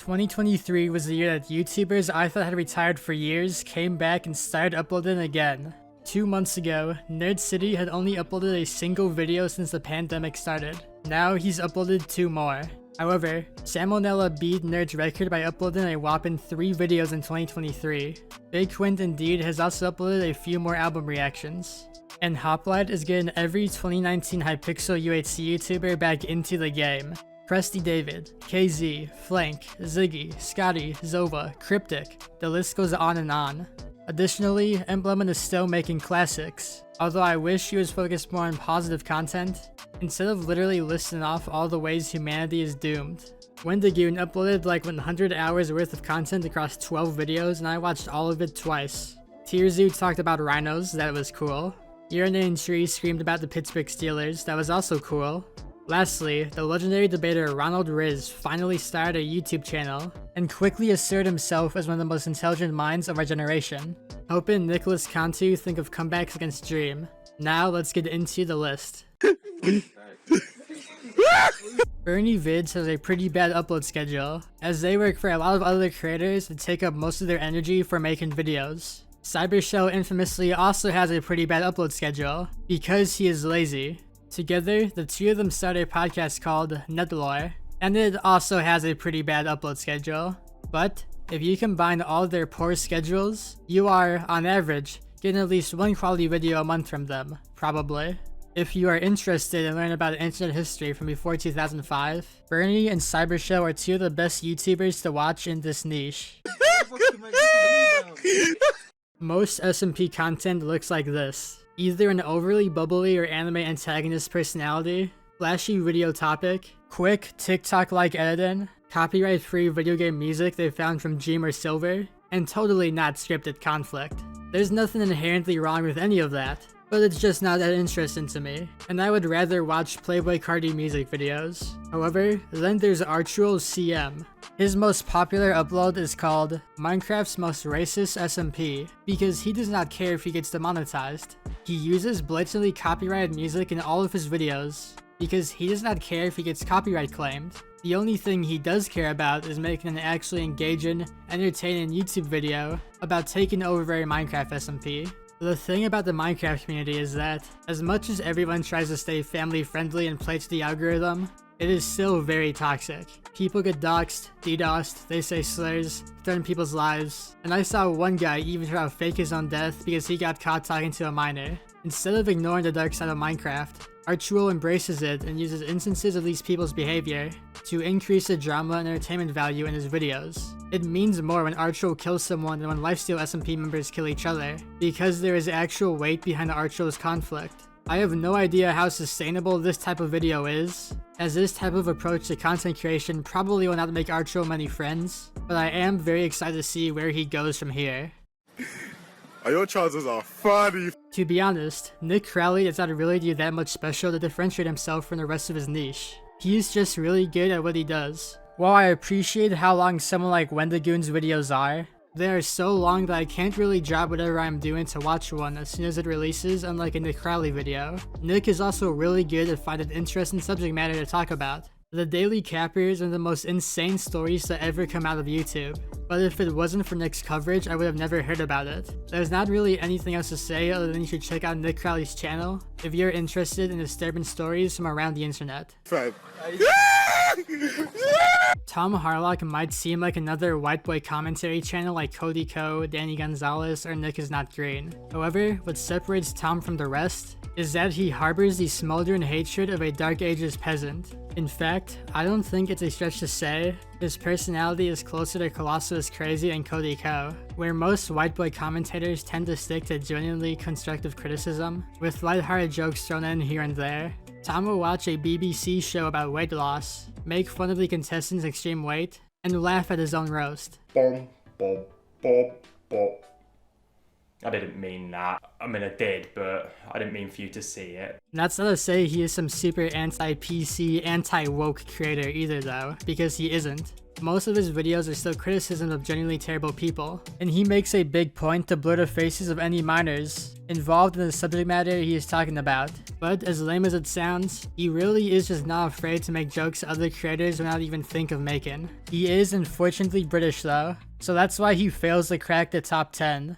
2023 was the year that YouTubers I thought had retired for years came back and started uploading again. 2 months ago, Nerd City had only uploaded a single video since the pandemic started. Now he's uploaded 2 more. However, Salmonella beat Nerd's record by uploading a whopping 3 videos in 2023. Bigquint Indeed has also uploaded a few more album reactions. And Hoplite is getting every 2019 Hypixel UHC YouTuber back into the game. Krusty David, KZ, Flank, Ziggy, Scotty, Zova, Cryptic, the list goes on and on. Additionally, Emblemin is still making classics, although I wish he was focused more on positive content, instead of literally listing off all the ways humanity is doomed. Wendigoon uploaded like 100 hours worth of content across 12 videos and I watched all of it twice. Tierzoo talked about rhinos, that was cool. Urinating Tree screamed about the Pittsburgh Steelers, that was also cool. Lastly, the legendary debater Ronald Rizz finally started a YouTube channel and quickly asserted himself as one of the most intelligent minds of our generation, helping Nicholas Cantu think of comebacks against Dream. Now let's get into the list. Bernie Vids has a pretty bad upload schedule, as they work for a lot of other creators that take up most of their energy for making videos. Cybershell infamously also has a pretty bad upload schedule, because he is lazy. Together, the two of them start a podcast called Netlore, and it also has a pretty bad upload schedule. But, if you combine all of their poor schedules, you are, on average, getting at least 1 quality video a month from them, probably. If you are interested in learning about internet history from before 2005, Bernie and Cybershell are 2 of the best YouTubers to watch in this niche. Most SMP content looks like this. Either an overly bubbly or anime antagonist personality, flashy video topic, quick TikTok-like editing, copyright-free video game music they found from Dream or Silver, and totally not scripted conflict. There's nothing inherently wrong with any of that, but it's just not that interesting to me, and I would rather watch Playboy Cardi music videos. However, then there's Archul's CM. His most popular upload is called Minecraft's Most Racist SMP, because he does not care if he gets demonetized. He uses blatantly copyrighted music in all of his videos, because he does not care if he gets copyright claimed. The only thing he does care about is making an actually engaging, entertaining YouTube video about taking over a Minecraft SMP. The thing about the Minecraft community is that, as much as everyone tries to stay family friendly and play to the algorithm, it is still very toxic. People get doxxed, DDoSed, they say slurs, threaten people's lives, and I saw one guy even try to fake his own death because he got caught talking to a miner. Instead of ignoring the dark side of Minecraft, Archul embraces it and uses instances of these people's behavior to increase the drama and entertainment value in his videos. It means more when Archul kills someone than when Lifesteal SMP members kill each other, because there is actual weight behind Archul's conflict. I have no idea how sustainable this type of video is, as this type of approach to content creation probably will not make Archul many friends, but I am very excited to see where he goes from here. Your trousers are funny. To be honest, Nick Crowley does not really do that much special to differentiate himself from the rest of his niche. He's just really good at what he does. While I appreciate how long someone like Wendigoon's videos are, they are so long that I can't really drop whatever I'm doing to watch one as soon as it releases, unlike a Nick Crowley video. Nick is also really good at finding interesting subject matter to talk about. The Daily Cappers are the most insane stories to ever come out of YouTube, but if it wasn't for Nick's coverage, I would have never heard about it. There's not really anything else to say other than you should check out Nick Crowley's channel if you're interested in disturbing stories from around the internet. Tom Harlock might seem like another white boy commentary channel like Cody Co, Danny Gonzalez, or Nick is Not Green. However, what separates Tom from the rest is that he harbors the smoldering hatred of a Dark Ages peasant. In fact, I don't think it's a stretch to say his personality is closer to Colossus Crazy and Cody Co, where most white boy commentators tend to stick to genuinely constructive criticism, with lighthearted jokes thrown in here and there. Tom will watch a BBC show about weight loss, make fun of the contestants' extreme weight, and laugh at his own roast. Bom, bom, bom, bom. I didn't mean that. I mean, I did, but I didn't mean for you to see it. That's not to say he is some super anti-PC, anti-woke creator either though, because he isn't. most of his videos are still criticism of genuinely terrible people, and he makes a big point to blur the faces of any minors involved in the subject matter he is talking about. But as lame as it sounds, he really is just not afraid to make jokes other creators would not even think of making. He is unfortunately British though, so that's why he fails to crack the top 10.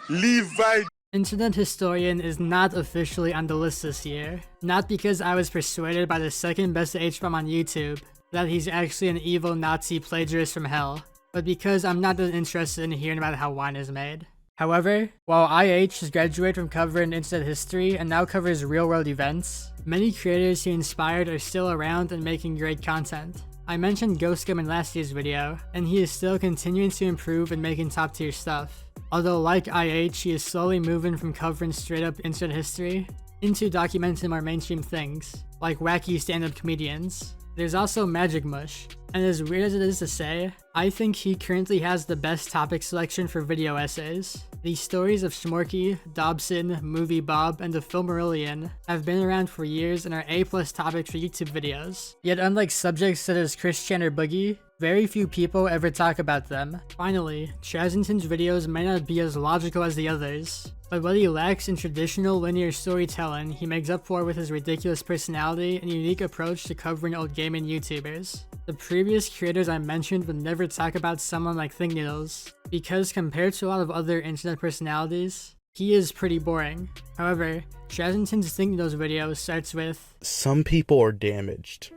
Levi. Internet Historian is not officially on the list this year. Not because I was persuaded by the second best H-bomb on YouTube that he's actually an evil Nazi plagiarist from hell, but because I'm not that interested in hearing about how wine is made. However, while IH has graduated from covering internet history and now covers real-world events, many creators he inspired are still around and making great content. I mentioned GhostGum in last year's video, and he is still continuing to improve and making top-tier stuff. Although like IH, he is slowly moving from covering straight-up internet history into documenting more mainstream things, like wacky stand-up comedians. There's also Magic Mush, and as weird as it is to say, I think he currently has the best topic selection for video essays. The stories of Shmorky, Dobson, Movie Bob, and the Filmarillion have been around for years and are A+ topics for YouTube videos. Yet unlike subjects such as Christian or Boogie, very few people ever talk about them. Finally, Chazington's videos may not be as logical as the others, but what he lacks in traditional linear storytelling, he makes up for with his ridiculous personality and unique approach to covering old gaming YouTubers. The previous creators I mentioned would never talk about someone like Think Needles, because compared to a lot of other internet personalities, he is pretty boring. However, Chazington's Think Needles video starts with, "Some people are damaged.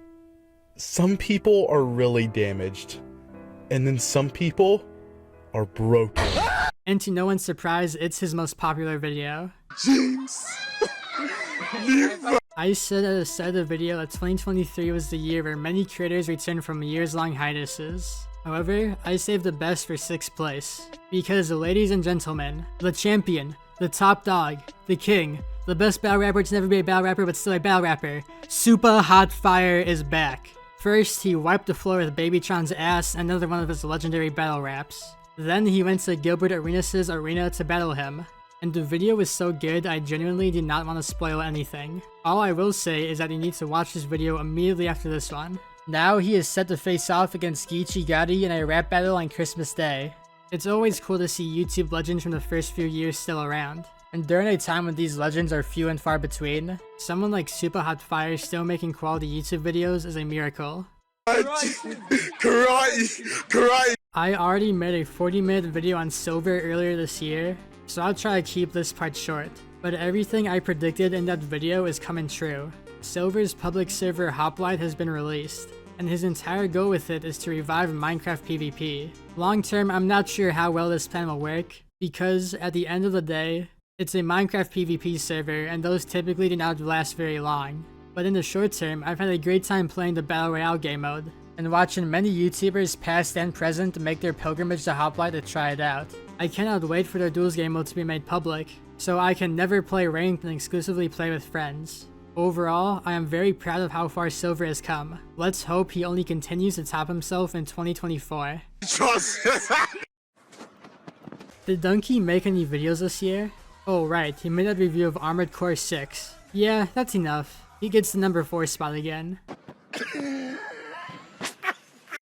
Some people are really damaged. And then some people are broken." And to no one's surprise, it's his most popular video. James. I said at the start of the video that 2023 was the year where many creators returned from years-long hiatuses. However, I saved the best for 6th place. Because ladies and gentlemen, the champion, the top dog, the king, the best battle rapper to never be a battle rapper but still a battle rapper, SUPA HOT FIRE is back. First, he wiped the floor with Babytron's ass, another one of his legendary battle raps. Then he went to Gilbert Arenas' arena to battle him. And the video was so good, I genuinely did not want to spoil anything. All I will say is that you need to watch this video immediately after this one. Now he is set to face off against Geechee Gotti in a rap battle on Christmas Day. It's always cool to see YouTube legends from the first few years still around. And during a time when these legends are few and far between, someone like SUPA HOT FIRE still making quality YouTube videos is a miracle. Karate. I already made a 40-minute video on Silver earlier this year, so I'll try to keep this part short. But everything I predicted in that video is coming true. Silver's public server Hoplite has been released, and his entire goal with it is to revive Minecraft PvP. Long term, I'm not sure how well this plan will work, because at the end of the day, it's a Minecraft PvP server and those typically do not last very long. But in the short term, I've had a great time playing the Battle Royale game mode, and watching many YouTubers past and present make their pilgrimage to Hoplite to try it out. I cannot wait for their duels game mode to be made public, so I can never play ranked and exclusively play with friends. Overall, I am very proud of how far Silver has come. Let's hope he only continues to top himself in 2024. Did Dunkey make any videos this year? Oh right, he made a review of Armored Core 6. Yeah, that's enough. He gets the number 4 spot again.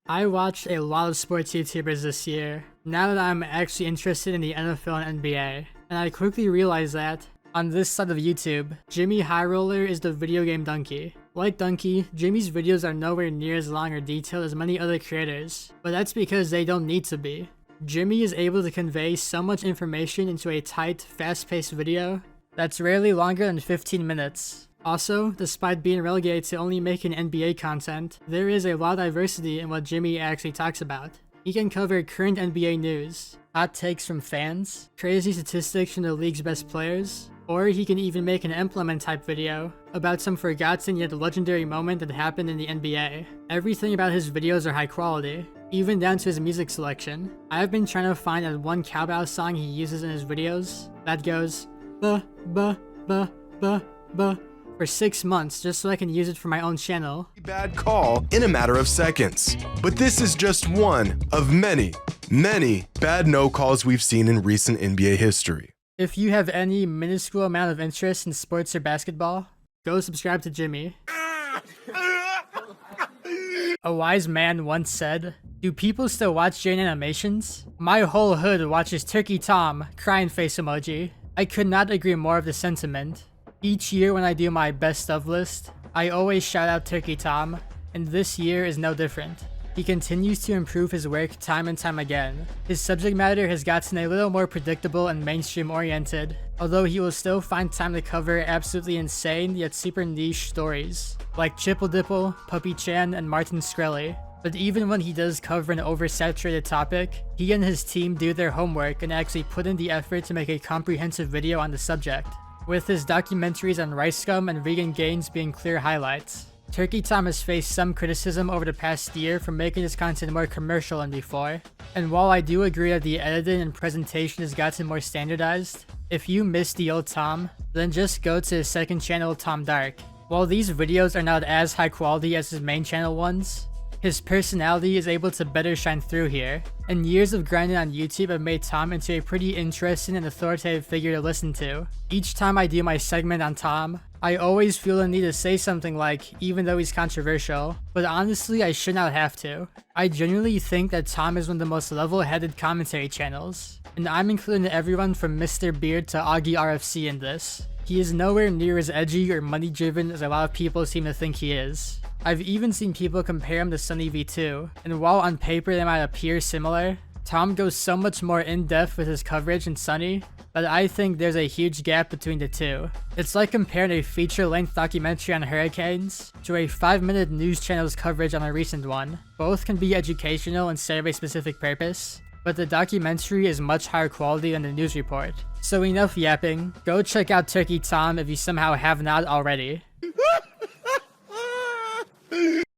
I watched a lot of sports YouTubers this year, now that I'm actually interested in the NFL and NBA, and I quickly realized that, on this side of YouTube, Jimmy High Roller is the video game Dunkey. Like Dunkey, Jimmy's videos are nowhere near as long or detailed as many other creators, but that's because they don't need to be. Jimmy is able to convey so much information into a tight, fast-paced video that's rarely longer than 15 minutes. Also, despite being relegated to only making NBA content, there is a lot of diversity in what Jimmy actually talks about. He can cover current NBA news, hot takes from fans, crazy statistics from the league's best players, or he can even make an implement type video about some forgotten yet legendary moment that happened in the NBA. Everything about his videos are high quality, even down to his music selection. I have been trying to find that one cowbell song he uses in his videos that goes ba ba ba ba ba for 6 months just so I can use it for my own channel. Bad call in a matter of seconds. But this is just one of many, many bad no calls we've seen in recent NBA history. If you have any minuscule amount of interest in sports or basketball, go subscribe to Jimmy. A wise man once said, "Do people still watch Jane animations? My whole hood watches Turkey Tom, crying face emoji." I could not agree more of the sentiment. Each year when I do my best of list, I always shout out Turkey Tom, and this year is no different. He continues to improve his work time and time again. His subject matter has gotten a little more predictable and mainstream oriented, although he will still find time to cover absolutely insane yet super niche stories, like Chipple Dipple, Puppy Chan, and Martin Shkreli. But even when he does cover an oversaturated topic, he and his team do their homework and actually put in the effort to make a comprehensive video on the subject, with his documentaries on rice scum and vegan gains being clear highlights. Turkey Tom has faced some criticism over the past year for making his content more commercial than before, and while I do agree that the editing and presentation has gotten more standardized, if you miss the old Tom, then just go to his second channel, Tom Dark. While these videos are not as high quality as his main channel ones, his personality is able to better shine through here, and years of grinding on YouTube have made Tom into a pretty interesting and authoritative figure to listen to. Each time I do my segment on Tom, I always feel the need to say something like, even though he's controversial, but honestly I should not have to. I genuinely think that Tom is one of the most level-headed commentary channels, and I'm including everyone from Mr. Beard to Augie RFC in this. He is nowhere near as edgy or money-driven as a lot of people seem to think he is. I've even seen people compare him to Sunny V2, and while on paper they might appear similar, Tom goes so much more in-depth with his coverage than Sunny, but I think there's a huge gap between the two. It's like comparing a feature-length documentary on hurricanes to a 5-minute news channel's coverage on a recent one. Both can be educational and serve a specific purpose, but the documentary is much higher quality than the news report. So enough yapping, go check out Turkey Tom if you somehow have not already.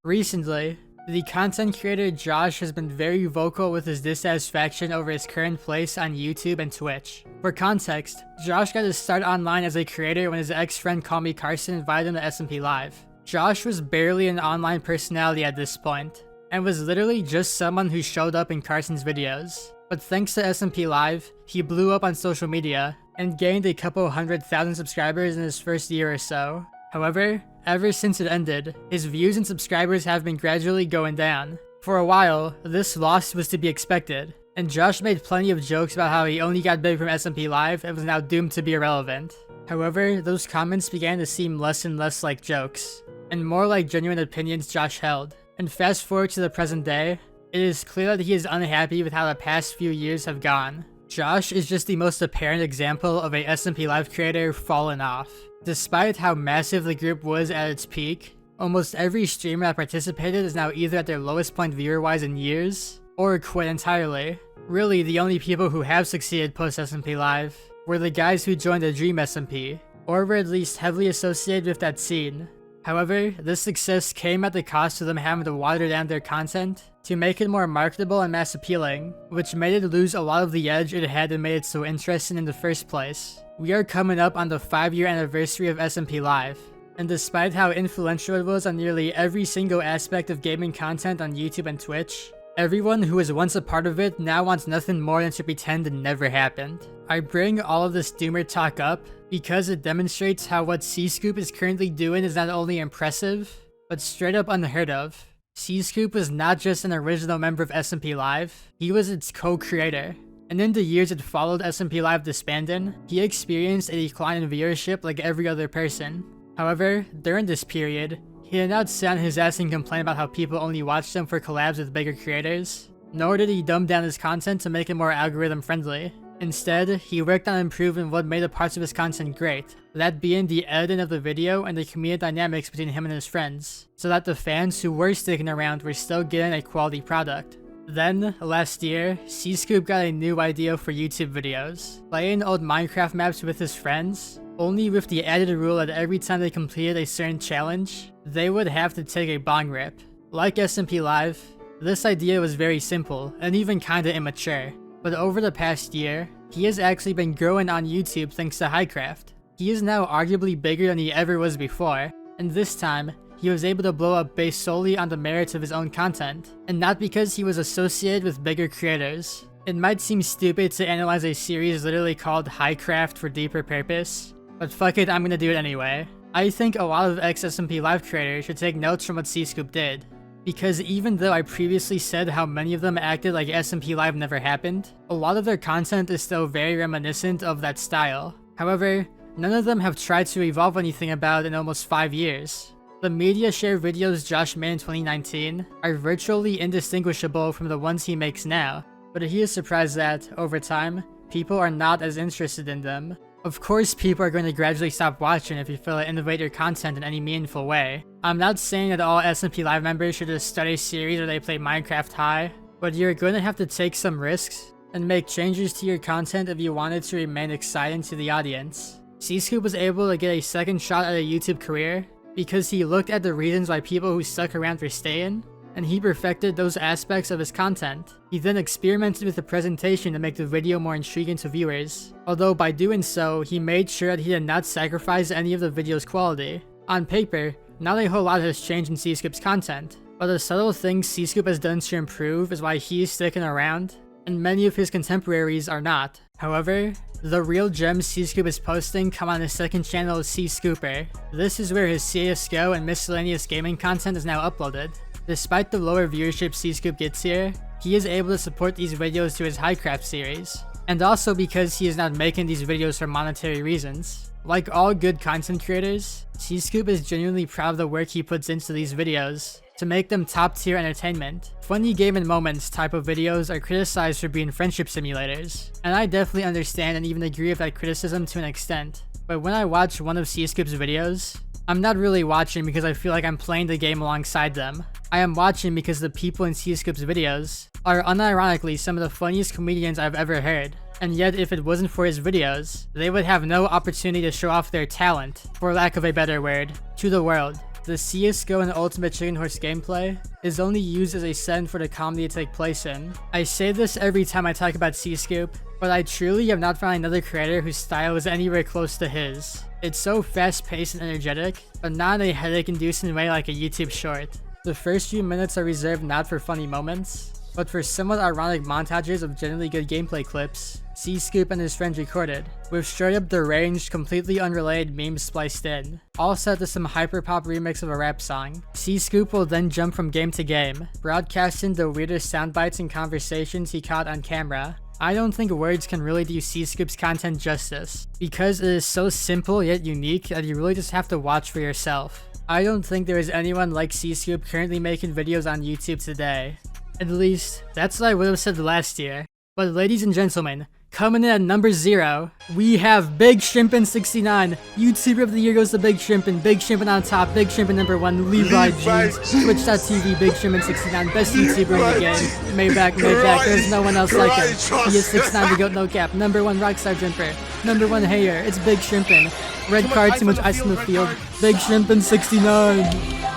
Recently, the content creator Josh has been very vocal with his dissatisfaction over his current place on YouTube and Twitch. For context, Josh got his start online as a creator when his ex-friend Call Me Carson invited him to SMP Live. Josh was barely an online personality at this point, and was literally just someone who showed up in Carson's videos. But thanks to SMP Live, he blew up on social media, and gained a couple 100,000 subscribers in his first year or so. However, ever since it ended, his views and subscribers have been gradually going down. For a while, this loss was to be expected, and Josh made plenty of jokes about how he only got big from SMP Live and was now doomed to be irrelevant. However, those comments began to seem less and less like jokes, and more like genuine opinions Josh held. And fast forward to the present day, it is clear that he is unhappy with how the past few years have gone. Josh is just the most apparent example of a SMP Live creator falling off. Despite how massive the group was at its peak, almost every streamer that participated is now either at their lowest point viewer-wise in years, or quit entirely. Really, the only people who have succeeded post-SMP Live were the guys who joined the Dream SMP, or were at least heavily associated with that scene. However, this success came at the cost of them having to water down their content to make it more marketable and mass appealing, which made it lose a lot of the edge it had and made it so interesting in the first place. We are coming up on the 5-year anniversary of SMP Live, and despite how influential it was on nearly every single aspect of gaming content on YouTube and Twitch, everyone who was once a part of it now wants nothing more than to pretend it never happened. I bring all of this doomer talk up because it demonstrates how what C-Scoop is currently doing is not only impressive, but straight up unheard of. C-Scoop was not just an original member of SMP Live, he was its co-creator. And in the years that followed SMP Live disbanding, he experienced a decline in viewership like every other person. However, during this period, he did not sit on his ass and complain about how people only watched him for collabs with bigger creators, nor did he dumb down his content to make it more algorithm friendly. Instead, he worked on improving what made the parts of his content great, that being the editing of the video and the comedic dynamics between him and his friends, so that the fans who were sticking around were still getting a quality product. Then, last year, C-Scoop got a new idea for YouTube videos, playing old Minecraft maps with his friends, only with the added rule that every time they completed a certain challenge, they would have to take a bong rip. Like SMP Live, this idea was very simple, and even kinda immature, but over the past year, he has actually been growing on YouTube thanks to Highcraft. He is now arguably bigger than he ever was before, and this time, he was able to blow up based solely on the merits of his own content, and not because he was associated with bigger creators. It might seem stupid to analyze a series literally called Highcraft for deeper purpose, but fuck it, I'm gonna do it anyway. I think a lot of ex-SMP Live creators should take notes from what C-Scoop did. because even though I previously said how many of them acted like SMP Live never happened, a lot of their content is still very reminiscent of that style. However, none of them have tried to evolve anything about it in almost 5 years. The media share videos Josh made in 2019 are virtually indistinguishable from the ones he makes now, but he is surprised that, over time, people are not as interested in them. Of course, people are going to gradually stop watching if you fail to innovate your content in any meaningful way. I'm not saying that all SMP Live members should just start a series where they play Minecraft High, but you're going to have to take some risks and make changes to your content if you want it to remain exciting to the audience. C-Scoop was able to get a second shot at a YouTube career because he looked at the reasons why people who stuck around were staying, and he perfected those aspects of his content. He then experimented with the presentation to make the video more intriguing to viewers, although by doing so, he made sure that he did not sacrifice any of the video's quality. On paper, not a whole lot has changed in C-Scoop's content, but the subtle things C-Scoop has done to improve is why he is sticking around, and many of his contemporaries are not. However, the real gems C-Scoop is posting come on his second channel, C-Scooper. This is where his CSGO and miscellaneous gaming content is now uploaded. Despite the lower viewership C-Scoop gets here, he is able to support these videos to his Highcraft series, and also because he is not making these videos for monetary reasons. Like all good content creators, C-Scoop is genuinely proud of the work he puts into these videos to make them top-tier entertainment. Funny gaming moments type of videos are criticized for being friendship simulators, and I definitely understand and even agree with that criticism to an extent. But when I watch one of C-Scoop's videos, I'm not really watching because I feel like I'm playing the game alongside them. I am watching because the people in C-Scoop's videos are unironically some of the funniest comedians I've ever heard. And yet if it wasn't for his videos, they would have no opportunity to show off their talent, for lack of a better word, to the world. The CSGO and Ultimate Chicken Horse gameplay is only used as a setting for the comedy to take place in. I say this every time I talk about C-Scoop, but I truly have not found another creator whose style is anywhere close to his. It's so fast-paced and energetic, but not in a headache-inducing way like a YouTube short. The first few minutes are reserved not for funny moments, but for somewhat ironic montages of generally good gameplay clips C-Scoop and his friends recorded, with straight-up deranged, completely unrelated memes spliced in, all set to some hyperpop remix of a rap song. C-Scoop will then jump from game to game, broadcasting the weirdest soundbites and conversations he caught on camera. I don't think words can really do C-Scoop's content justice, because it is so simple yet unique that you really just have to watch for yourself. I don't think there is anyone like C-Scoop currently making videos on YouTube today. At least, that's what I would have said last year. But ladies and gentlemen, coming in at number 0, we have Big Shrimpin69. YouTuber of the year goes to Big Shrimpin. Big Shrimpin on top. Big Shrimpin number 1. Levi Jeans. Twitch.tv. Big Shrimpin69. Best YouTuber in the game. Maybach. There's no one else like him. He is 6'9" to goat no cap. Number 1 Rockstar Jumper. Number 1 Hayer. It's Big Shrimpin. Red card, too much ice in the field. Big Shrimpin69.